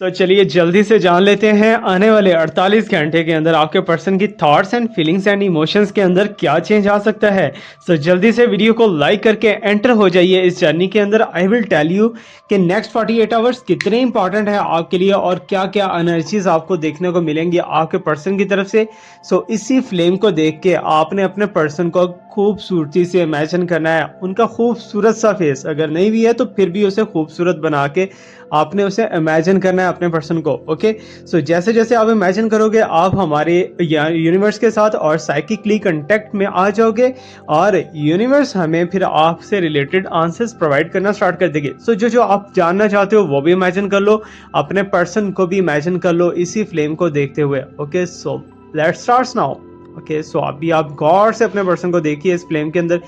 तो चलिए जल्दी से जान लेते हैं आने वाले 48 घंटे के अंदर आपके पर्सन की thoughts and feelings and emotions के अंदर क्या चेंज आ सकता है। सो जल्दी से वीडियो को लाइक करके एंटर हो जाइए इस जर्नी के अंदर। आई विल टेल यू कि नेक्स्ट 48 आवर्स कितने इंपॉर्टेंट है आपके लिए और क्या क्या एनर्जीज आपको देखने को मिलेंगी आपके पर्सन की तरफ से। सो इसी फ्लेम को देख के आपने अपने पर्सन को खूबसूरती से इमेजिन करना है, उनका खूबसूरत सा फेस, अगर नहीं भी है तो फिर भी उसे खूबसूरत बना के आपने उसे इमेजिन करना है अपने पर्सन को। ओके, सो जैसे जैसे आप इमेजिन करोगे आप हमारे यूनिवर्स के साथ और साइकिकली कांटेक्ट में आ जाओगे और यूनिवर्स हमें फिर आपसे रिलेटेड आंसर्स प्रोवाइड करना स्टार्ट कर देगी। सो जो जो आप जानना चाहते हो वो भी इमेजिन कर लो, अपने पर्सन को भी इमेजिन कर लो इसी फ्लेम को देखते हुए। Okay, so let's start now. Okay, so अभी आप गौर से अपने पर्सन को देखिए इस फ्लेम के अंदर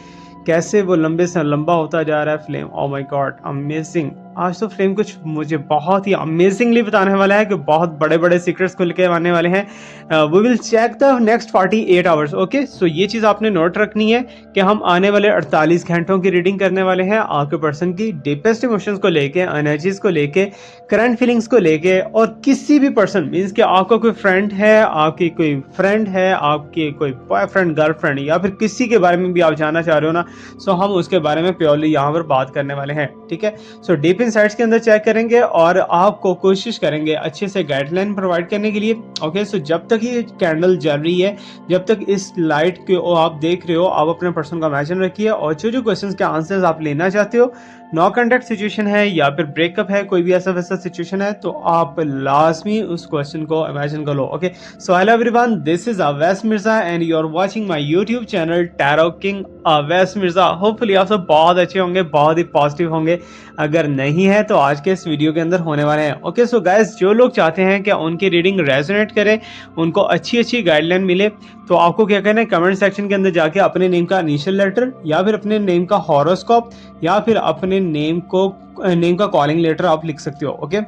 कैसे वो लंबे से लंबा होता जा रहा है flame. Oh my God, amazing. आज तो फ्लेम कुछ मुझे बहुत ही अमेजिंगली बताने वाला है कि बहुत बड़े बड़े सीक्रेट्स खुल के आने वाले हैं। We will check the next 48 hours. Okay, so ये चीज़ आपने नोट रखनी है कि हम आने वाले 48 घंटों की रीडिंग करने वाले हैं आपके पर्सन की डीपेस्ट इमोशंस को लेके, एनर्जीज को लेके, करंट फीलिंग्स को लेके, और किसी भी पर्सन मीन्स कि आपका कोई फ्रेंड है, आपकी कोई फ्रेंड है, आपकी कोई बॉयफ्रेंड गर्लफ्रेंड, या फिर किसी के बारे में भी आप जानना चाह रहे हो ना, सो हम उसके बारे में प्योरली यहाँ पर बात करने वाले हैं। ठीक है, सो डीप इनसाइट्स के अंदर चेक करेंगे और आपको कोशिश करेंगे अच्छे से गाइडलाइन प्रोवाइड करने के लिए। ओके, सो जब तक ये कैंडल जल रही है, जब तक इस लाइट को आप देख रहे हो, आप अपने पर्सन का इमेजिन रखिए और जो जो क्वेश्चंस के आंसर्स आप लेना चाहते हो, नो कॉन्टैक्ट सिचुएशन है या फिर ब्रेकअप है, कोई भी ऐसा वैसा सिचुएशन है, तो आप लाजमी उस क्वेश्चन को इमेजिन कर लो। Okay, so hello everyone, this is Awais Mirza and you are watching my YouTube channel tarot king Awais Mirza. Hopefully आप सब बहुत अच्छे होंगे, बहुत ही पॉजिटिव होंगे। अगर नहीं है तो आज के इस वीडियो के अंदर होने वाले हैं। ओके, सो गाइस, जो लोग चाहते हैं कि उनकी रीडिंग रेजोनेट करे, उनको अच्छी अच्छी गाइडलाइन मिले, तो आपको क्या करना है, कमेंट सेक्शन के अंदर जाके अपने नेम का इनिशियल लेटर या फिर अपने नेम का हॉरोस्कोप या फिर अपने नेम का कॉलिंग लेटर आप लिख सकते हो। ओके,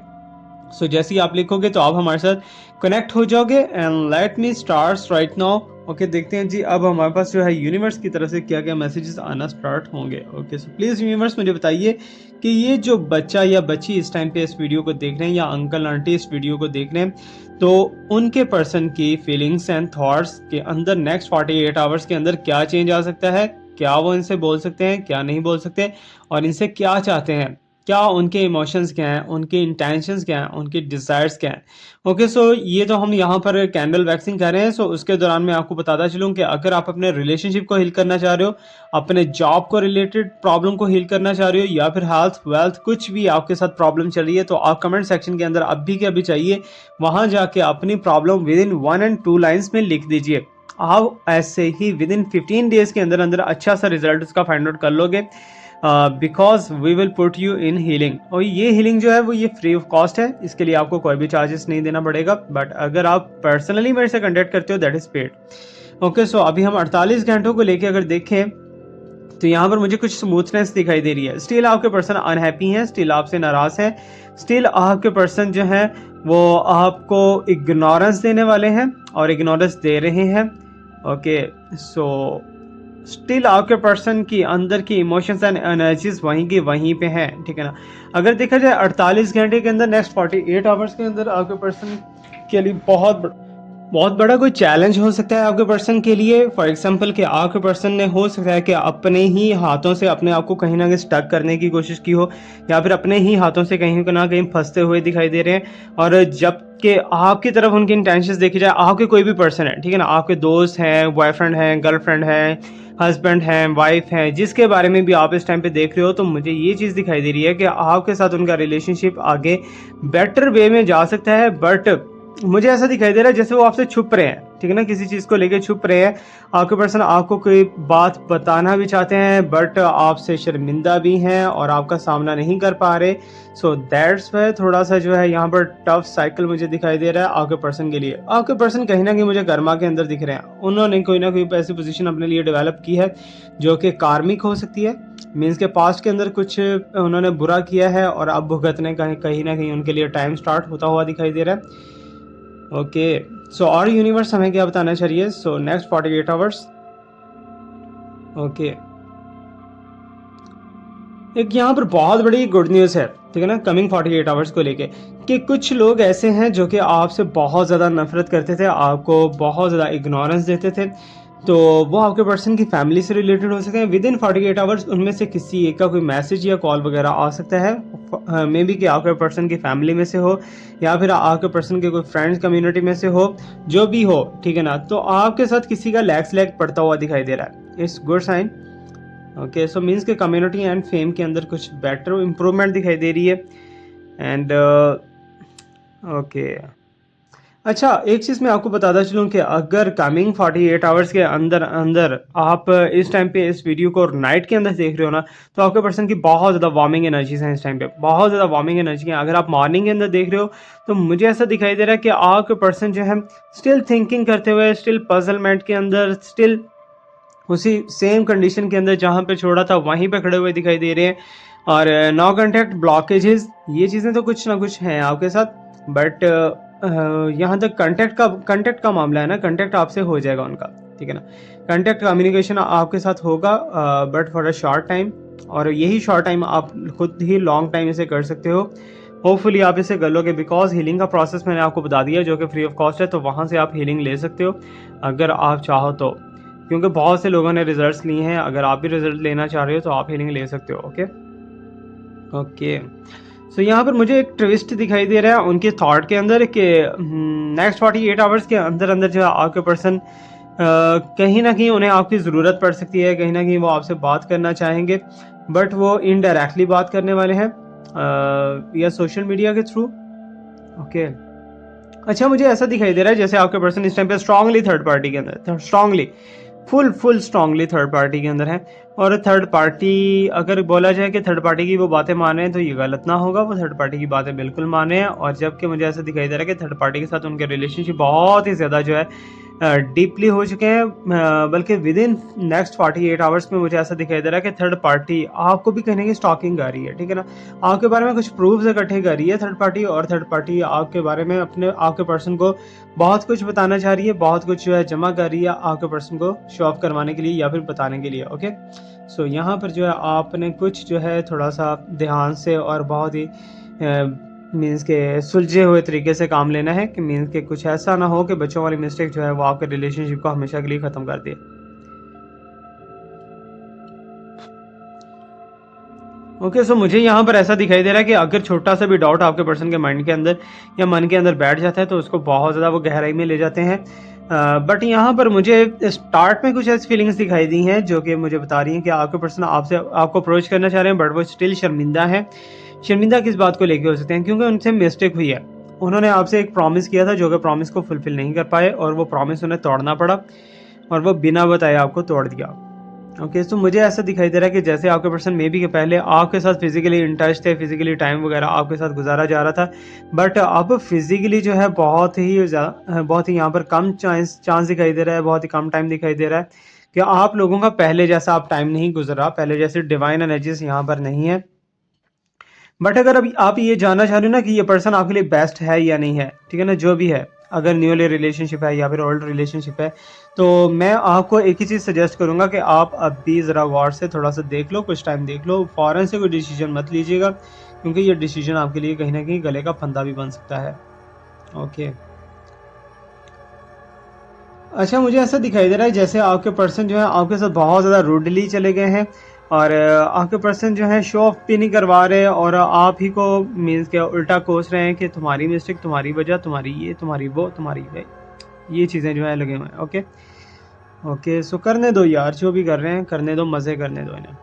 सो जैसे ही आप लिखोगे तो आप हमारे साथ कनेक्ट हो जाओगे and let me start right now. Okay, देखते हैं जी अब हमारे पास जो है यूनिवर्स की तरफ से क्या क्या मैसेजेस आना स्टार्ट होंगे। ओके, सो प्लीज़ यूनिवर्स मुझे बताइए कि ये जो बच्चा या बच्ची इस टाइम पे इस वीडियो को देख रहे हैं या अंकल आंटी इस वीडियो को देख रहे हैं, तो उनके पर्सन की फीलिंग्स एंड थॉट्स के अंदर नेक्स्ट 48 आवर्स के अंदर क्या चेंज आ सकता है, क्या वो इनसे बोल सकते हैं, क्या नहीं बोल सकते, और इनसे क्या चाहते हैं, क्या उनके इमोशंस क्या हैं, उनके इंटेंशंस क्या हैं, उनके डिज़ायर्स क्या हैं। ओके, सो ये तो हम यहाँ पर कैंडल वैक्सिंग कर रहे हैं। सो उसके दौरान मैं आपको बताता चलूँ कि अगर आप अपने रिलेशनशिप को हील करना चाह रहे हो, अपने जॉब को रिलेटेड प्रॉब्लम को हील करना चाह रहे हो, या फिर हेल्थ वेल्थ कुछ भी आपके साथ प्रॉब्लम चल रही है, तो आप कमेंट सेक्शन के अंदर अभी के अभी चाहिए वहाँ जाके अपनी problem with in 1 and 2 lines में लिख दीजिए। आप ऐसे ही विद इन 15 डेज के अंदर अंदर अच्छा सा रिजल्ट उसका फाइंड आउट कर लोगे, because we will put you in healing. और ये हीलिंग जो है वो ये फ्री ऑफ कॉस्ट है, इसके लिए आपको कोई भी चार्जेस नहीं देना पड़ेगा, बट अगर आप पर्सनली मेरे से कॉन्टेक्ट करते हो that is paid. Okay, so अभी हम 48 घंटों को लेके अगर देखें तो यहाँ पर मुझे कुछ स्मूथनेस दिखाई दे रही है। स्टिल आपके पर्सन अनहैप्पी हैं, स्टिल आपसे नाराज हैं, स्टिल आपके पर्सन जो है वो आपको इग्नोरेंस देने वाले हैं और इग्नोरेंस दे रहे हैं। ओके, सो स्टिल आपके पर्सन की अंदर की इमोशंस एंड एनर्जीज वहीं की वहीं पे हैं। ठीक है ना, अगर देखा जाए 48 घंटे के अंदर नेक्स्ट 48 आवर्स के अंदर आपके पर्सन के लिए बहुत बड़ा कोई चैलेंज हो सकता है आपके पर्सन के लिए। फॉर एग्जांपल कि आपके पर्सन ने हो सकता है कि अपने ही हाथों से अपने आप को कहीं ना कहीं स्टक करने की कोशिश की हो, या फिर अपने ही हाथों से कहीं ना कहीं फंसते हुए दिखाई दे रहे हैं। और जबकि आपकी तरफ उनकी इंटेंशंस देखी जाए, आपके कोई भी पर्सन है, ठीक है ना, आपके दोस्त हैं, बॉयफ्रेंड हैं, गर्लफ्रेंड हैं, हस्बैंड हैं, वाइफ हैं, जिसके बारे में भी आप इस टाइम पे देख रहे हो, तो मुझे ये चीज़ दिखाई दे रही है कि आपके साथ उनका रिलेशनशिप आगे बेटर वे में जा सकता है। बट मुझे ऐसा दिखाई दे रहा है जैसे वो आपसे छुप रहे हैं, ठीक है ना, किसी चीज़ को लेके छुप रहे हैं। आपके पर्सन आपको कोई बात बताना भी चाहते हैं बट आपसे शर्मिंदा भी हैं और आपका सामना नहीं कर पा रहे। सो दैट्स वाई थोड़ा सा जो है यहाँ पर टफ साइकिल मुझे दिखाई दे रहा है आपके पर्सन के लिए। आपके पर्सन कहीं ना कहीं मुझे कर्मा के अंदर दिख रहे हैं, उन्होंने कोई ना कोई ऐसी पोजीशन अपने लिए डेवलप की है जो कि कार्मिक हो सकती है, मीन्स के पास्ट के अंदर कुछ उन्होंने बुरा किया है और अब भुगतने का कहीं ना कहीं उनके लिए टाइम स्टार्ट होता हुआ दिखाई दे रहा है। ओके, सो और यूनिवर्स हमें क्या बताना चाहिए। So next 48 hours. ओके, एक यहाँ पर बहुत बड़ी गुड न्यूज़ है, ठीक है ना, कमिंग 48 आवर्स को लेके, कि कुछ लोग ऐसे हैं जो कि आपसे बहुत ज़्यादा नफरत करते थे, आपको बहुत ज़्यादा इग्नोरेंस देते थे, तो वो आपके पर्सन की फैमिली से रिलेटेड हो सकते हैं। विद इन 48 आवर्स उनमें से किसी एक का कोई मैसेज या कॉल वगैरह आ सकता है, मे बी कि आपके पर्सन की फैमिली में से हो या फिर आपके पर्सन के कोई फ्रेंड्स कम्युनिटी में से हो, जो भी हो, ठीक है ना, तो आपके साथ किसी का लैग पड़ता हुआ दिखाई दे रहा है। It's good sign. Okay, so means के कम्युनिटी एंड फेम के अंदर कुछ बेटर इम्प्रूवमेंट दिखाई दे रही है। एंड ओके, अच्छा, एक चीज़ मैं आपको बताता चलूँ कि अगर कमिंग 48 आवर्स के अंदर अंदर आप इस टाइम पे इस वीडियो को नाइट के अंदर देख रहे हो ना, तो आपके पर्सन की बहुत ज़्यादा वार्मिंग एनर्जीज हैं इस टाइम पे, बहुत ज़्यादा वार्मिंग एनर्जी है। अगर आप मॉर्निंग के अंदर देख रहे हो तो मुझे ऐसा दिखाई दे रहा है कि आपके पर्सन जो है स्टिल थिंकिंग करते हुए, स्टिल पजलमेंट के अंदर, स्टिल उसी सेम कंडीशन के अंदर जहाँ पे छोड़ा था वहीं पे खड़े हुए दिखाई दे रहे हैं। और नो कांटेक्ट ब्लॉकेजेस, ये चीज़ें तो कुछ ना कुछ हैं आपके साथ, बट यहाँ तक कंटेक्ट का मामला है ना, कंटेक्ट आपसे हो जाएगा उनका, ठीक है ना, कंटेक्ट कम्युनिकेशन आपके साथ होगा, but for a short time, और यही शॉर्ट टाइम आप खुद ही लॉन्ग टाइम इसे कर सकते हो। होपफुली आप इसे कर लोगे, बिकॉज हीलिंग का प्रोसेस मैंने आपको बता दिया जो कि फ्री ऑफ कॉस्ट है, तो वहाँ से आप हीलिंग ले सकते हो अगर आप चाहो तो, क्योंकि बहुत से लोगों ने रिजल्ट्स लिए हैं। अगर आप भी रिजल्ट लेना चाह रहे हो तो आप हीलिंग ले सकते हो। ओके ओके, सो यहाँ पर मुझे एक ट्विस्ट दिखाई दे रहा है उनके थॉट के अंदर कि नेक्स्ट 48 आवर्स के अंदर अंदर जो है आपके पर्सन कहीं ना कहीं उन्हें आपकी ज़रूरत पड़ सकती है, कहीं ना कहीं वो आपसे बात करना चाहेंगे, बट वो इनडायरेक्टली बात करने वाले हैं या सोशल मीडिया के थ्रू। ओके, अच्छा, मुझे ऐसा दिखाई दे रहा है जैसे आपके पर्सन इस टाइम पे स्ट्रांगली थर्ड पार्टी के अंदर, strongly full strongly third party के अंदर है। और थर्ड पार्टी, अगर बोला जाए कि थर्ड पार्टी की वो बातें माने हैं तो ये गलत ना होगा, वो थर्ड पार्टी की बातें बिल्कुल माने हैं। और जबकि मुझे ऐसा दिखाई दे रहा है कि थर्ड पार्टी के साथ उनके रिलेशनशिप बहुत ही ज़्यादा जो है डीपली हो चुके हैं, बल्कि विद इन नेक्स्ट 48 आवर्स में मुझे ऐसा दिखाई दे रहा है कि थर्ड पार्टी आपको भी कहीं ना कहीं स्टॉकिंग कर रही है, ठीक है ना, आपके बारे में कुछ प्रूफ्स इकट्ठे कर रही है थर्ड पार्टी, और थर्ड पार्टी आपके बारे में अपने आपके पर्सन को बहुत कुछ बताना चाह रही है, बहुत कुछ जो है जमा कर रही है आपके पर्सन को शो ऑफ करवाने के लिए या फिर बताने के लिए। ओके, सो यहाँ पर जो है आपने कुछ जो है थोड़ा सा ध्यान से और बहुत ही मीन्स के सुलझे हुए तरीके से काम लेना है, कि मीन्स के कुछ ऐसा ना हो कि बच्चों वाली मिस्टेक जो है वो आपके रिलेशनशिप को हमेशा के लिए ख़त्म कर दे। ओके, सो मुझे यहाँ पर ऐसा दिखाई दे रहा है कि अगर छोटा सा भी डाउट आपके पर्सन के माइंड के अंदर या मन के अंदर बैठ जाता है तो उसको बहुत ज़्यादा वो गहराई में ले जाते हैं। बट यहाँ पर मुझे स्टार्ट में कुछ ऐसी फीलिंग्स दिखाई दी हैं जो कि मुझे बता रही हैं कि आपके पर्सन आपको अप्रोच करना चाह रहे हैं, बट वो स्टिल शर्मिंदा है। शर्मिंदा किस बात को लेके हो सकते हैं? क्योंकि उनसे मिस्टेक हुई है, उन्होंने आपसे एक प्रॉमिस किया था जो कि प्रॉमिस को फुलफिल नहीं कर पाए, और वो प्रॉमिस उन्हें तोड़ना पड़ा, और वो बिना बताए आपको तोड़ दिया। ओके, तो मुझे ऐसा दिखाई दे रहा है कि जैसे आपके पर्सन मे बी के पहले आपके साथ फिजिकली इन टच थे, फिजिकली टाइम वगैरह आपके साथ गुजारा जा रहा था, बट अब फिजिकली जो है बहुत ही यहाँ पर कम चांस दिखाई दे रहा है, बहुत ही कम टाइम दिखाई दे रहा है कि आप लोगों का पहले जैसा आप टाइम नहीं गुजरा, पहले जैसे डिवाइन एनर्जीज यहाँ पर नहीं है। बट अगर अभी आप ये जानना चाह रहे हो ना कि ये पर्सन आपके लिए बेस्ट है या नहीं है, ठीक है ना, जो भी है, अगर न्यूली रिलेशनशिप है या फिर ओल्ड रिलेशनशिप है, तो मैं आपको एक ही चीज़ सजेस्ट करूंगा कि आप अभी ज़रा गौर से थोड़ा सा देख लो, कुछ टाइम देख लो, फ़ौरन से कोई डिसीजन मत लीजिएगा, क्योंकि ये डिसीजन आपके लिए कहीं ना कहीं गले का फंदा भी बन सकता है। ओके, अच्छा, मुझे ऐसा दिखाई दे रहा है जैसे आपके पर्सन जो है आपके साथ बहुत ज़्यादा रूडली चले गए हैं, और आपके पर्सन जो है शो ऑफ भी नहीं करवा रहे, और आप ही को मीन्स के उल्टा कोस रहे हैं कि तुम्हारी मिस्टेक, तुम्हारी वजह, तुम्हारी ये, तुम्हारी वो, तुम्हारी वे, ये चीज़ें जो है लगे हुए हैं। ओके ओके, सो करने दो यार, जो भी कर रहे हैं करने दो, मज़े करने दो इन्हें।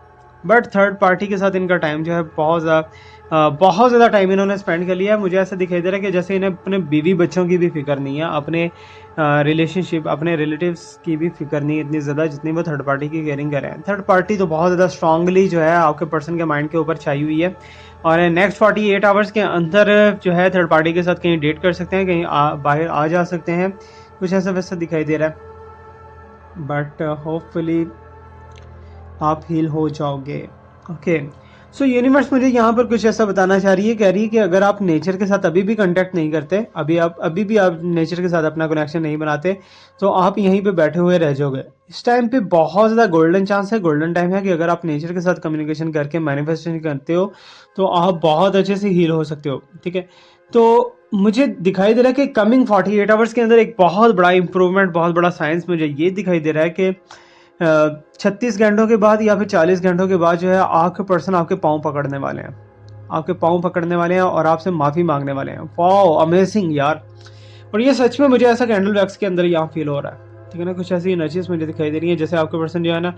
बट थर्ड पार्टी के साथ इनका टाइम जो है बहुत ज़्यादा टाइम इन्होंने स्पेंड कर लिया है। मुझे ऐसा दिखाई दे रहा है कि जैसे इन्हें अपने बीवी बच्चों की भी फिक्र नहीं है, अपने रिलेशनशिप, अपने रिलेटिव्स की भी फिक्र नहीं है इतनी ज़्यादा जितनी वो थर्ड पार्टी की केयरिंग कर रहे हैं। थर्ड पार्टी तो बहुत ज़्यादा स्ट्रांगली जो है आपके पर्सन के माइंड के ऊपर छाई हुई है, और नेक्स्ट 48 आवर्स के अंदर जो है थर्ड पार्टी के साथ कहीं डेट कर सकते हैं, कहीं बाहर आ जा सकते हैं, कुछ ऐसा वैसा दिखाई दे रहा है। बट होपफुली आप हील हो जाओगे। ओके, सो यूनिवर्स मुझे यहाँ पर कुछ ऐसा बताना चाह रही है, कह रही है कि अगर आप नेचर के साथ अभी भी कांटेक्ट नहीं करते, अभी भी आप नेचर के साथ अपना कनेक्शन नहीं बनाते, तो आप यहीं पे बैठे हुए रह जाओगे। इस टाइम पे बहुत ज़्यादा गोल्डन चांस है, गोल्डन टाइम है कि अगर आप नेचर के साथ कम्युनिकेशन करके मैनिफेस्टेशन करते हो तो आप बहुत अच्छे से हील हो सकते हो। ठीक है, तो मुझे दिखाई दे रहा है कि कमिंग 48 आवर्स के अंदर एक बहुत बड़ा इंप्रूवमेंट, बहुत बड़ा साइंस मुझे ये दिखाई दे रहा है कि 36 घंटों के बाद या फिर 40 घंटों के बाद जो है आपके पर्सन आपके पाँव पकड़ने वाले हैं, आपके पाँव पकड़ने वाले हैं और आपसे माफ़ी मांगने वाले हैं। वाओ अमेजिंग यार। और ये सच में मुझे ऐसा कैंडल वैक्स के अंदर यहाँ फील हो रहा है। ठीक है ना, कुछ ऐसी एनर्जीज मुझे दिखाई दे रही है जैसे आपके पर्सन जो है ना,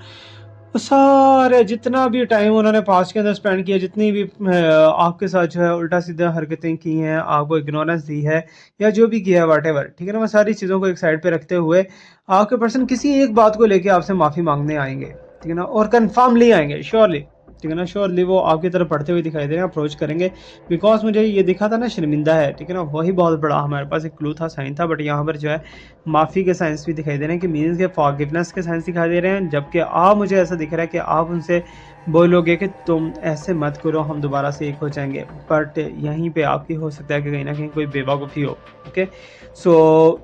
वो सारे जितना भी टाइम उन्होंने पास्ट के अंदर स्पेंड किया, जितनी भी आपके साथ जो है उल्टा सीधा हरकतें की हैं, आपको इग्नोरेंस दी है या जो भी किया है वॉटेवर, ठीक है ना, वो सारी चीज़ों को एक साइड पे रखते हुए आपके पर्सन किसी एक बात को लेके आपसे माफ़ी मांगने आएंगे। ठीक है ना, और कन्फर्मली आएंगे, श्योरली। ठीक है ना, श्योरली वो आपकी तरफ बढ़ते हुए दिखाई दे रहे हैं, अप्रोच करेंगे। बिकॉज मुझे ये दिखा था ना शर्मिंदा है, ठीक है ना, वही बहुत बड़ा हमारे पास एक क्लू था, साइन था। बट यहाँ पर जो है माफ़ी के साइंस भी दिखाई दे रहे हैं कि मीन्स के फॉरगिवनेस के साइंस दिखाई दे रहे हैं। जबकि आप, मुझे ऐसा दिख रहा है कि आप उनसे बोलोगे कि तुम ऐसे मत करो, हम दोबारा से एक हो जाएंगे। बट यहीं पे आपकी हो सकता है कि कहीं ना कहीं कोई बेवकूफ़ी हो। ओके, सो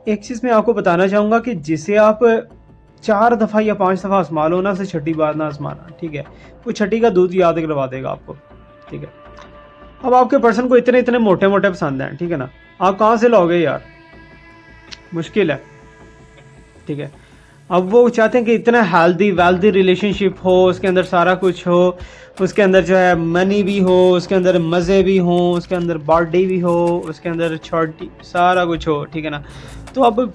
एक चीज़ मैं आपको बताना चाहूँगा कि जिसे आप 4 दफ़ा या 5 दफ़ा आजमा लो ना, से छठी बार ना आजमाना। ठीक है, वो छठी का दूध याद करवा देगा आपको। ठीक है, अब आपके पर्सन को इतने इतने मोटे मोटे पसंद हैं, ठीक है ना, आप कहाँ से लोगे यार, मुश्किल है। ठीक है, अब वो चाहते हैं कि इतना हेल्दी वेल्दी रिलेशनशिप हो, उसके अंदर सारा कुछ हो, उसके अंदर जो है मनी भी हो, उसके अंदर मज़े भी हो, उसके अंदर बर्थडे भी हो, उसके अंदर छोटी सारा कुछ हो। ठीक है ना, तो अब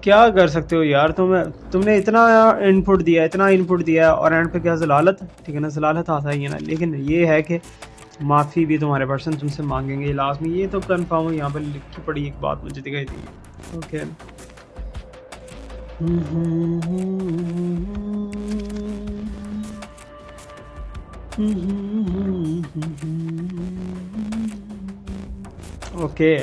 क्या कर सकते हो यार, तुमने इतना इनपुट दिया, इतना इनपुट दिया और एंड पे क्या ज़लालत। ठीक है ना, ज़लालत आता ही है ना। लेकिन ये है कि माफ़ी भी तुम्हारे पर्सन तुमसे मांगेंगे लास्ट में, ये तो कन्फर्म है। यहाँ पर लिखी पड़ी एक बात मुझे दिखाई दी। ओके, ओके,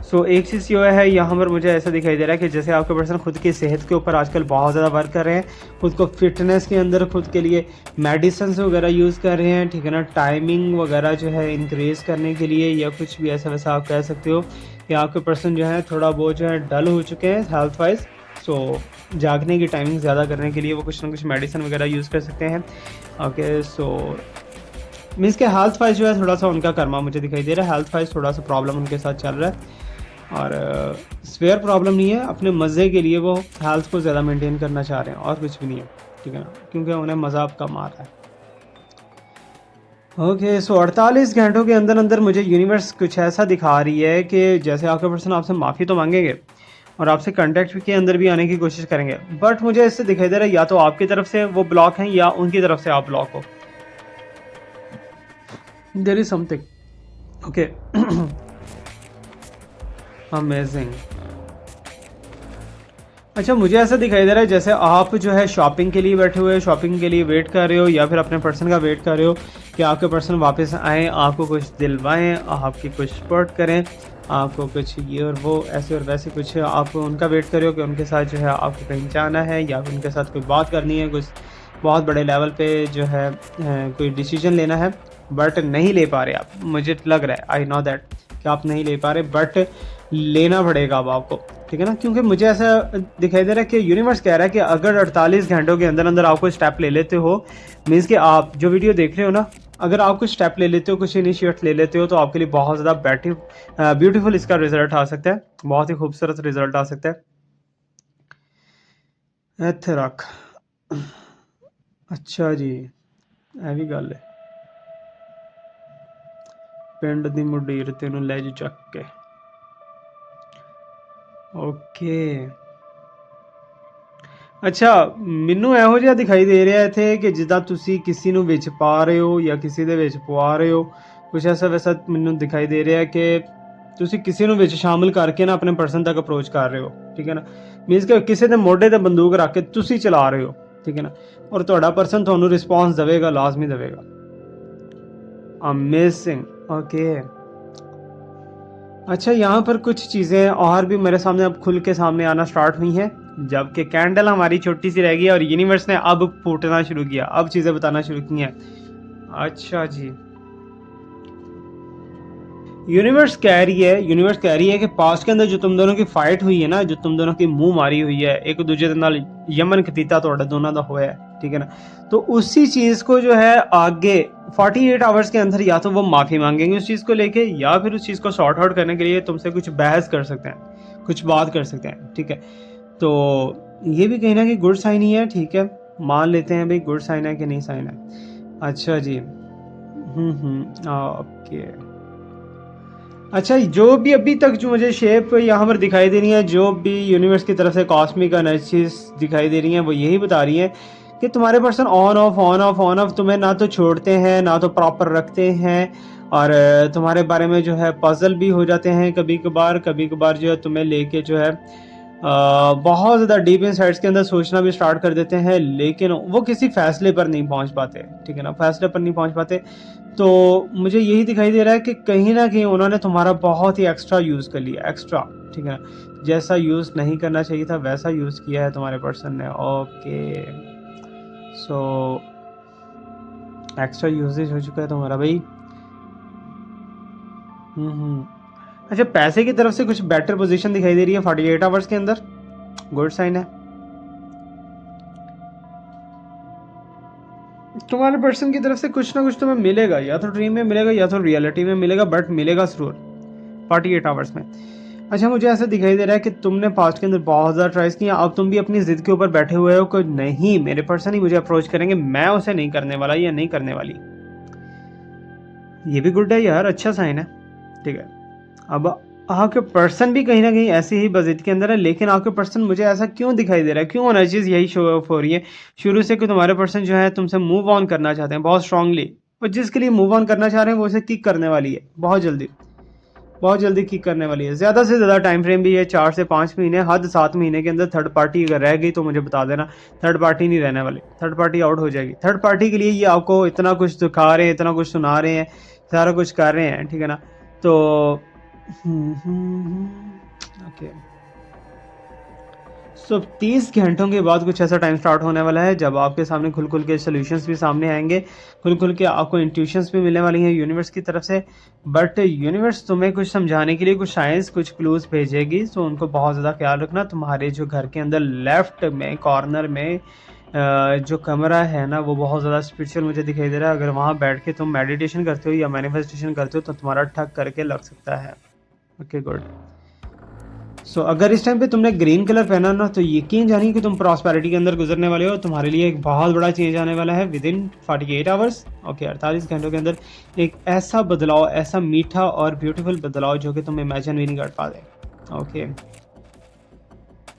सो एक चीज़ ये है, यहाँ पर मुझे ऐसा दिखाई दे रहा है कि जैसे आपके पर्सन खुद की सेहत के ऊपर आजकल बहुत ज़्यादा वर्क कर रहे हैं, खुद को फिटनेस के अंदर खुद के लिए मेडिसिन वगैरह यूज़ कर रहे हैं। ठीक है ना, टाइमिंग वगैरह जो है इंक्रीज़ करने के लिए या कुछ भी ऐसा वैसा आप कह सकते हो कि आपके पर्सन जो है थोड़ा बहुत जो है डल हो चुके हैं हेल्थ वाइज। सो जागने की टाइमिंग ज़्यादा करने के लिए वो कुछ ना कुछ मेडिसिन वगैरह यूज़ कर सकते हैं। ओके, सो मीन्स के हेल्थ वाइज जो है थोड़ा सा उनका कर्मा मुझे दिखाई दे रहा है, हेल्थ वाइज थोड़ा सा प्रॉब्लम उनके साथ चल रहा है। और स्वेयर प्रॉब्लम नहीं है, अपने मज़े के लिए वो हेल्थ को ज़्यादा मेंटेन करना चाह रहे हैं और कुछ भी नहीं है। ठीक है ना, क्योंकि उन्हें मज़ा कम आ रहा है। ओके, सो 48 घंटों के अंदर अंदर मुझे यूनिवर्स कुछ ऐसा दिखा रही है कि जैसे आपका पर्सन आपसे माफ़ी तो मांगेंगे और आपसे कांटेक्ट के अंदर भी आने की कोशिश करेंगे। बट मुझे इससे दिखाई दे रहा है या तो आपकी तरफ से वो ब्लॉक हैं या उनकी तरफ से आप ब्लॉक हो। There is something. Okay, amazing. अच्छा, मुझे ऐसा दिखाई दे रहा है जैसे आप जो है शॉपिंग के लिए बैठे हुए, शॉपिंग के लिए वेट कर रहे हो या फिर अपने पर्सन का वेट कर रहे हो कि आपके पर्सन वापस आएँ, आपको कुछ दिलवाएं, आपकी कुछ सपोर्ट करें, आपको कुछ ये और वो ऐसे और वैसे कुछ आप उनका वेट कर रहे हो कि उनके साथ जो है आपको कहीं जाना है या फिर उनके साथ कोई बात करनी है, कुछ बहुत बड़े लेवल पे जो है कोई डिसीजन लेना है। बट नहीं ले पा रहे आप, मुझे लग रहा है, आई नो दैट कि आप नहीं ले पा रहे, बट लेना पड़ेगा अब आपको। ठीक है ना, क्योंकि मुझे ऐसा दिखाई दे रहा है कि यूनिवर्स कह रहा है कि अगर 48 घंटों के अंदर अंदर आपको स्टेप ले लेते हो, मीन्स कि आप जो वीडियो देख रहे हो ना, अगर आप कुछ स्टेप ले लेते हो, कुछ इनिशिएट ले लेते हो, तो आपके लिए बहुत ज़्यादा ब्यूटीफुल इसका रिजल्ट आ सकता है, बहुत ही खूबसूरत रिजल्ट आ सकता है। ਇੱਥੇ ਰੱਖ। अच्छा जी, ਇਹ ਵੀ ਗੱਲ ਹੈ। ਪਿੰਡ ਦੀ ਮੁੰਡੀਰ ਤੈਨੂੰ ਲੈ ਜੂ ਚੱਕ ਕੇ। ਓਕੇ, ਅੱਛਾ, ਮੈਨੂੰ ਇਹੋ ਜਿਹਾ ਦਿਖਾਈ ਦੇ ਰਿਹਾ ਇੱਥੇ ਕਿ ਜਿੱਦਾਂ ਤੁਸੀਂ ਕਿਸੇ ਨੂੰ ਵਿੱਚ ਪਾ ਰਹੇ ਹੋ ਜਾਂ ਕਿਸੇ ਦੇ ਵਿੱਚ ਪਵਾ ਰਹੇ ਹੋ, ਕੁਛ ਐਸਾ ਵੈਸਾ ਮੈਨੂੰ ਦਿਖਾਈ ਦੇ ਰਿਹਾ ਕਿ ਤੁਸੀਂ ਕਿਸੇ ਨੂੰ ਵਿੱਚ ਸ਼ਾਮਿਲ ਕਰਕੇ ਨਾ ਆਪਣੇ ਪਰਸਨ ਤੱਕ ਅਪਰੋਚ ਕਰ ਰਹੇ ਹੋ। ਠੀਕ ਹੈ ਨਾ, ਮੀਨਸ ਕਿ ਕਿਸੇ ਦੇ ਮੋਢੇ ਤੇ ਬੰਦੂਕ ਰੱਖ ਕੇ ਤੁਸੀਂ ਚਲਾ ਰਹੇ ਹੋ। ठीक है ना, और ਤੁਹਾਡਾ पर्सन ਤੁਹਾਨੂੰ रिस्पॉन्स देगा, लाजमी देगा। अमेजिंग। ओके, अच्छा, यहाँ पर कुछ चीज़ें और भी मेरे सामने अब खुल के सामने आना स्टार्ट हुई हैं, जबकि कैंडल हमारी छोटी सी रह गई है और यूनिवर्स ने अब फूटना शुरू किया, अब चीज़ें बताना शुरू की हैं। अच्छा जी, यूनिवर्स कह रही है कि पास्ट के अंदर जो तुम दोनों की फाइट हुई है ना, जो तुम दोनों की मुंह मारी हुई है एक दूजे के नाल, यमन खतीता ਤੁਹਾਡਾ दोनों का होया है, ठीक है ना। तो उसी चीज को जो है आगे 48 आवर्स के अंदर या तो वो माफी मांगेंगे उस चीज को लेके, या फिर उस चीज को सॉर्ट आउट करने के लिए तुमसे कुछ बहस कर सकते हैं, कुछ बात कर सकते हैं, ठीक है। तो ये भी कहीं ना कहीं गुड साइन ही है, ठीक है, मान लेते हैं भाई गुड साइन है कि नहीं साइन है। अच्छा जी, ओके। अच्छा, जो भी अभी तक जो मुझे शेप यहाँ पर दिखाई दे रही है, जो भी यूनिवर्स की तरफ से कॉस्मिक एनर्जीज दिखाई दे रही हैं, वो यही बता रही हैं कि तुम्हारे person on off on off on off तुम्हें ना तो छोड़ते हैं ना तो प्रॉपर रखते हैं, और तुम्हारे बारे में जो है पजल भी हो जाते हैं कभी कभार जो है तुम्हें लेके जो है बहुत ज़्यादा डीप इनसाइट्स के अंदर सोचना भी स्टार्ट कर देते हैं, लेकिन वो किसी फैसले पर नहीं पहुंच पाते, ठीक है ना, फैसले पर नहीं पहुंच पाते। तो मुझे यही दिखाई दे रहा है कि कहीं ना कहीं उन्होंने तुम्हारा बहुत ही एक्स्ट्रा यूज़ कर लिया, एक्स्ट्रा, ठीक है ना, जैसा यूज़ नहीं करना चाहिए था वैसा यूज़ किया है तुम्हारे पर्सन ने। ओके, सो एक्स्ट्रा यूजेज हो चुका है तुम्हारा भाई। अच्छा, पैसे की तरफ से कुछ बेटर पोजीशन दिखाई दे रही है 48 आवर्स के अंदर, गुड साइन है। तुम्हारे पर्सन की तरफ से कुछ ना कुछ तुम्हें मिलेगा, या तो ड्रीम में मिलेगा या तो रियलिटी में मिलेगा, बट मिलेगा जरूर 48 आवर्स में। अच्छा, मुझे ऐसा दिखाई दे रहा है कि तुमने पास्ट के अंदर बहुत ज़्यादा ट्राइज किया, अब तुम भी अपनी जिद के ऊपर बैठे हुए हो कि नहीं मेरे पर्सन ही मुझे अप्रोच करेंगे, मैं उसे नहीं करने वाला या नहीं करने वाली। ये भी गुड है यार, अच्छा साइन है, ठीक है। अब आपके पर्सन भी कहीं ना कहीं ऐसी ही बजिद के अंदर है, लेकिन आपके पर्सन मुझे ऐसा क्यों दिखाई दे रहा है, क्यों एनर्जीज यही शो ऑफ हो रही है शुरू से कि तुम्हारे पर्सन जो है तुमसे मूव ऑन करना चाहते हैं बहुत स्ट्रांगली, और जिसके लिए मूव ऑन करना चाह रहे हैं वो उसे किक करने वाली है बहुत जल्दी किक करने वाली है। ज़्यादा से ज़्यादा टाइम फ्रेम भी है 4 से 5 महीने, हद 7 महीने के अंदर थर्ड पार्टी अगर रह गई तो मुझे बता देना, थर्ड पार्टी नहीं रहने वाली, थर्ड पार्टी आउट हो जाएगी। थर्ड पार्टी के लिए ये आपको इतना कुछ दिखा रहे हैं, इतना कुछ सुना रहे हैं, सारा कुछ कर रहे हैं, ठीक है ना। तो ओके, सो 30 घंटों के बाद कुछ ऐसा टाइम स्टार्ट होने वाला है जब आपके सामने खुल के सॉल्यूशंस भी सामने आएंगे, खुल के आपको इंट्यूशंस भी मिलने वाली हैं यूनिवर्स की तरफ से। बट यूनिवर्स तुम्हें कुछ समझाने के लिए कुछ साइंस, कुछ क्लूज भेजेगी, सो उनको बहुत ज़्यादा ख्याल रखना। तुम्हारे जो घर के अंदर लेफ्ट में कॉर्नर में जो कमरा है ना, वो बहुत ज़्यादा स्पिरिचुअल मुझे दिखाई दे रहा है। अगर वहाँ बैठ के तुम मेडिटेशन करते हो या मैनिफेस्टेशन करते हो तो तुम्हारा ठग करके लग सकता है। Okay, good. सो अगर इस टाइम पे तुमने ग्रीन कलर पहना ना, तो यकीन जानिए कि तुम प्रॉस्पेरिटी के अंदर गुजरने वाले हो, तुम्हारे लिए एक बहुत बड़ा चेंज आने वाला है विद इन 48 आवर्स। ओके, 48 घंटों के अंदर एक ऐसा बदलाव, ऐसा मीठा और ब्यूटीफुल बदलाव जो कि तुम इमेजिन भी नहीं कर पाते। ओके,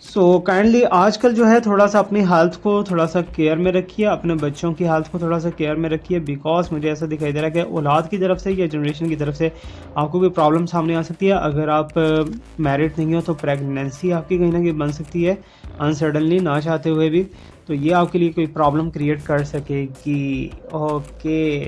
सो काइंडली आजकल जो है थोड़ा सा अपनी हेल्थ को थोड़ा सा केयर में रखिए, अपने बच्चों की हेल्थ को थोड़ा सा केयर में रखिए, बिकॉज मुझे ऐसा दिखाई दे रहा है कि औलाद की तरफ से या जनरेशन की तरफ से आपको कोई प्रॉब्लम सामने आ सकती है। अगर आप मैरिड नहीं हो तो प्रेगनेंसी आपकी कहीं ना कहीं बन सकती है अनसडनली, ना चाहते हुए भी, तो ये आपके लिए कोई प्रॉब्लम क्रिएट कर सकेगी। ओके,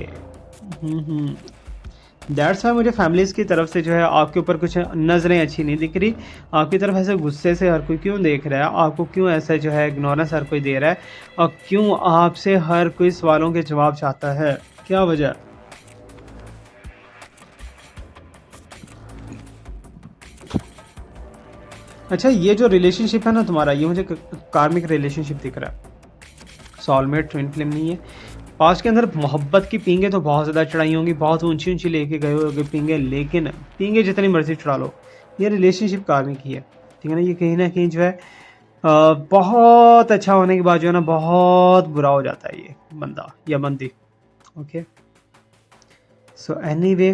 दैट्स वाई मुझे फैमिलीज़ की तरफ से जो है आपके ऊपर कुछ नज़रें अच्छी नहीं दिख रही, आपकी तरफ ऐसे गुस्से से हर कोई क्यों देख रहा है, आपको क्यों ऐसे जो है इग्नोरेंस हर कोई दे रहा है, और क्यों आपसे हर कोई सवालों के जवाब चाहता है, क्या वजह। अच्छा, ये जो रिलेशनशिप है ना तुम्हारा, ये मुझे कार्मिक रिलेशनशिप दिख रहा है, सॉलमेट ट्विन फ्लेम नहीं है। पास्ट के अंदर मोहब्बत की पींगे तो बहुत ज़्यादा चढ़ाई होंगी, बहुत ऊंची ऊंची लेके गए होगे पींगे, लेकिन पींगे जितनी मर्जी चढ़ा लो, ये रिलेशनशिप कार्मिक ही है, ठीक है ना। ये कहीं ना कहीं जो है बहुत अच्छा होने के बाद जो है ना बहुत बुरा हो जाता है ये बंदा या बंदी। Okay, so anyway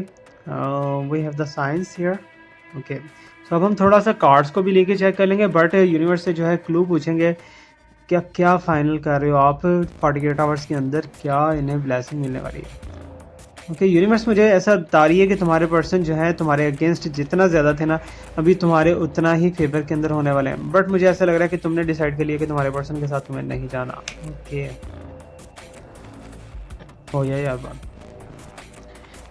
we have the science here. Okay, so अब हम थोड़ा सा कार्ड्स को भी लेके चेक कर लेंगे, बट यूनिवर्स से जो है क्लू पूछेंगे क्या क्या फाइनल कर रहे हो आप 48 आवर्स के अंदर, क्या इन्हें ब्लेसिंग मिलने वाली है। ओके, यूनिवर्स मुझे ऐसा बता रही है कि तुम्हारे पर्सन जो है तुम्हारे अगेंस्ट जितना ज़्यादा थे ना, अभी तुम्हारे उतना ही फेवर के अंदर होने वाले हैं, बट मुझे ऐसा लग रहा है कि तुमने डिसाइड कर लिया कि तुम्हारे पर्सन के साथ तुम्हें नहीं जाना। ओके, हो जाए यार बात।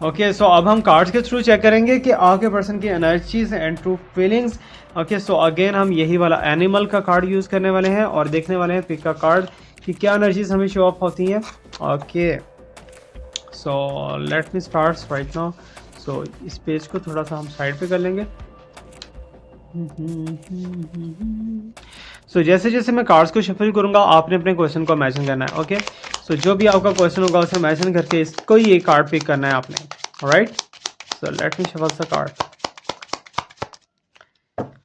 ओके, सो अब हम कार्ड्स के थ्रू चेक करेंगे कि आपके पर्सन की energies and true feelings. Okay, so again हम यही वाला एनिमल का कार्ड यूज़ करने वाले हैं और देखने वाले हैं पिक का कार्ड कि क्या एनर्जीज हमें शो ऑफ होती हैं। Okay, so let me start right now. So इस पेज को थोड़ा सा हम साइड पे कर लेंगे। सो जैसे जैसे मैं कार्ड्स को शफल करूंगा आपने अपने क्वेश्चन को इमेजिन करना है। ओके, सो जो भी आपका क्वेश्चन होगा उसे इमेजिन करके इसको ही एक कार्ड पिक करना है आपने। Alright, so let me shuffle the card.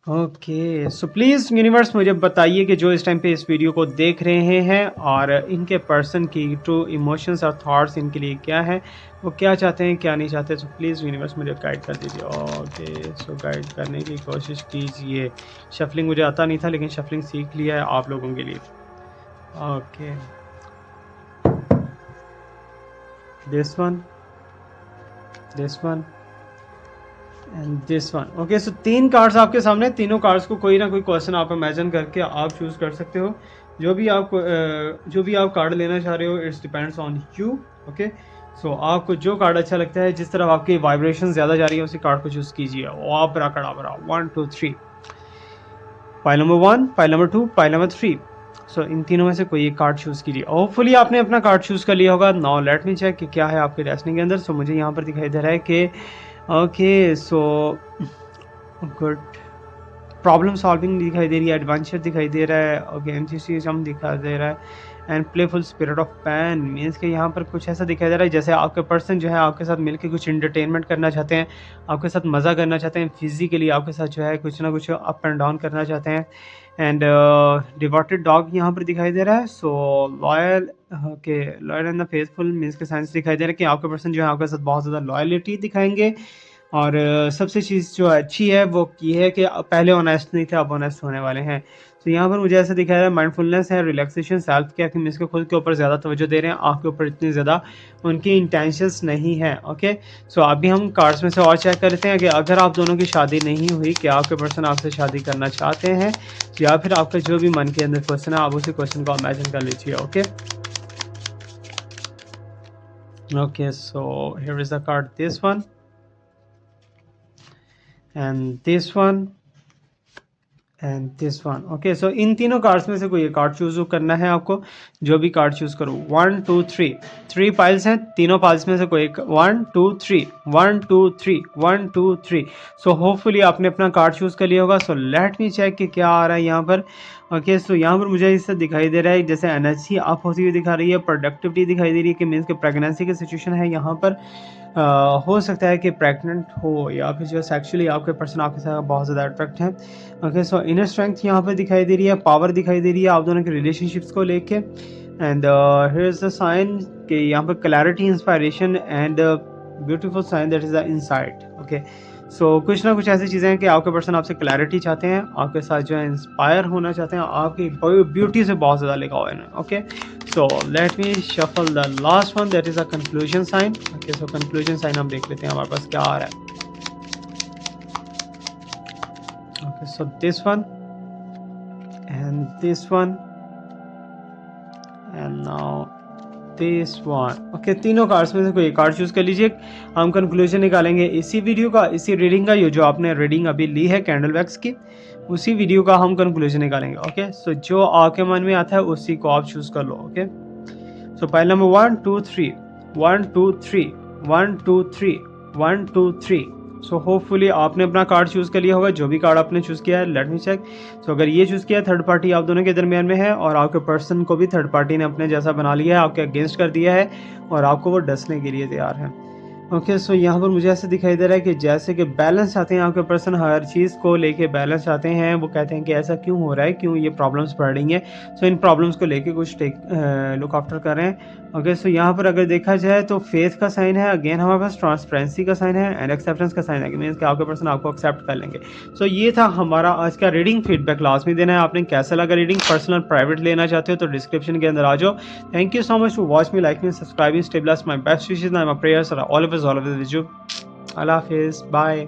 Okay, so please universe मुझे बताइए कि जो इस टाइम पे इस वीडियो को देख रहे हैं और इनके पर्सन की ट्रू इमोशंस और थॉट्स इनके लिए क्या है, वो क्या चाहते हैं क्या नहीं चाहते। सो प्लीज़ यूनिवर्स मुझे गाइड कर दीजिए। ओके, सो गाइड करने की कोशिश कीजिए। शफलिंग मुझे आता नहीं था लेकिन शफलिंग सीख लिया है आप लोगों के लिए। Okay, this one, this one and this one. Okay, so 3 cards आपके सामने, तीनों कार्ड्स को कोई ना कोई क्वेश्चन आप इमेजिन करके आप चूज़ कर सकते हो। जो भी आप कार्ड लेना चाह रहे हो, it's depends on you. Okay, so आपको जो कार्ड अच्छा लगता है, जिस तरफ आपकी वाइब्रेशन ज़्यादा जा रही है, उसी कार्ड को चूज़ कीजिए। आप बरा कड़ा बरा 1 2 3, pile number 1, pile number 2, pile number 3। सो इन तीनों में से कोई एक कार्ड चूज़ कीजिए। होपफुली आपने अपना कार्ड चूज़ कर लिया होगा। नाउ लेट मी चेक कि क्या है आपके डेस्टिनी के अंदर। सो मुझे यहाँ पर दिखाई दे रहा है कि okay, so good, problem solving दिखाई दे रही है, एडवेंचर दिखाई दे रहा है, ओके, एंथुसियाज्म दिखाई दे रहा है and playful spirit of pan. Means कि यहाँ पर कुछ ऐसा दिखाई दे रहा है जैसे आपके पर्सन जो है आपके साथ मिलकर कुछ इंटरटेनमेंट करना चाहते हैं, आपके साथ मज़ा करना चाहते हैं, फिजिकली आपके साथ जो है कुछ ना कुछ अप एंड डाउन करना चाहते हैं। एंड डिवोटेड डॉग यहाँ पर दिखाई दे रहा है। सो loyal, okay, loyal and the faithful means के साइंस दिखाई दे रहा है कि आपके पर्सन जो है आपके साथ बहुत ज़्यादा लॉयलिटी दिखाएंगे। और सबसे चीज़ जो अच्छी है वो ये है कि पहले ऑनेस्ट नहीं थे, अब ऑनेस्ट होने वाले हैं। तो यहाँ पर मुझे ऐसा दिखाया है माइंडफुलनेस है, रिलैक्सेशन, सेल्फ केयर की मीन्स के खुद के ऊपर ज़्यादा तवज्जो दे रहे हैं, आपके ऊपर इतनी ज़्यादा उनकी इंटेंशंस नहीं है। ओके, सो अभी हम कार्ड्स में से और चेक करते हैं कि अगर आप दोनों की शादी नहीं हुई, क्या आपके पर्सन आपसे शादी करना चाहते हैं, या फिर आपका जो भी मन के अंदर क्वेश्चन है आप उसी क्वेश्चन को इमेजिन कर लीजिए। Okay, okay, so here is the card, this one and this one and this one. Okay, so इन तीनों कार्ड्स में से कोई एक कार्ड चूज करना है आपको। जो भी कार्ड चूज करो, 1 2 3, 3 पाइल्स हैं, तीनों पाइल्स में से कोई एक, 1 2 3, 1 2 3, 1 2 3। सो होपफुली आपने अपना कार्ड चूज कर लिया होगा। सो लेट मी चेक कि क्या आ रहा है यहाँ पर। ओके, सो यहाँ पर मुझे इससे दिखाई दे रहा है जैसे एनर्जी अप होती हुई दिखा रही है, प्रोडक्टिविटी दिखाई दे रही है कि मीन्स के प्रेगनेंसी की सिचुएशन है यहाँ पर। हो सकता है कि प्रेग्नेंट हो या फिर जो सेक्सुअली आपके पर्सन आपके साथ बहुत ज़्यादा अट्रैक्ट है। ओके, सो इनर स्ट्रेंथ यहाँ पर दिखाई दे रही है, पावर दिखाई दे रही है आप दोनों के रिलेशनशिप्स को लेके। And here is the sign कि यहाँ पर clarity, inspiration and beautiful sign that is the insight. Okay, so कुछ ना कुछ ऐसी चीज़ें हैं कि आपके पर्सन आपसे क्लैरिटी चाहते हैं, आपके साथ जो है इंस्पायर होना चाहते हैं, आपकी ब्यूटी से बहुत ज़्यादा लगाव है। Okay, so let me shuffle the last one that is a conclusion sign. Okay, so conclusion sign हम देख लेते हैं हमारे पास क्या आ रहा है। Okay, so this one and this one and now this one. Okay, तीनों कार्ड्स में से कोई एक कार्ड चूज कर लीजिए। हम कंक्लूजन निकालेंगे इसी वीडियो का, इसी रीडिंग का। ये जो आपने रीडिंग अभी ली है कैंडल वैक्स की, उसी वीडियो का हम कंक्लूजन निकालेंगे। ओके, सो जो आपके मन में आता है उसी को आप चूज कर लो। ओके, सो पहले नंबर 1 2 3, 1 2 3, 1 2 3, 1 2 3। सो होपफुली आपने अपना कार्ड चूज़ कर लिया होगा। जो भी कार्ड आपने चूज़ किया है, लेट मी चेक। सो अगर ये चूज़ किया, थर्ड पार्टी आप दोनों के दरमियान में है और आपके पर्सन को भी थर्ड पार्टी ने अपने जैसा बना लिया है, आपके अगेंस्ट कर दिया है और आपको वो डसने के लिए तैयार है। ओके, सो यहाँ पर मुझे ऐसे दिखाई दे रहा है कि जैसे कि बैलेंस चाहते हैं आपके पर्सन, हर चीज़ को लेके बैलेंस चाहते हैं। वो कहते हैं कि ऐसा क्यों हो रहा है, क्यों ये प्रॉब्लम्स बढ़ रही हैं। सो इन प्रॉब्लम्स को लेके कुछ लुक आफ्टर कर रहे हैं। ओके, सो यहाँ पर अगर देखा जाए तो फेथ का साइन है, अगेन हमारे पास ट्रांसपेरेंसी का साइन है एंड एक्सेप्टेंस का साइन है कि मीन्स कि आपके पर्सन आपको एक्सेप्ट कर लेंगे। सो ये था हमारा आज का रीडिंग। फीडबैक लास्ट में देना है आपने, कैसा लगा रीडिंग। पर्सनल प्राइवेट लेना चाहते हो तो डिस्क्रिप्शन के अंदर आ जाओ। Thank you so much to watch me, like me, subscribe me, stay blessed, my best wishes, my prayers are always with you. अल्लाह हाफिज़, बाय।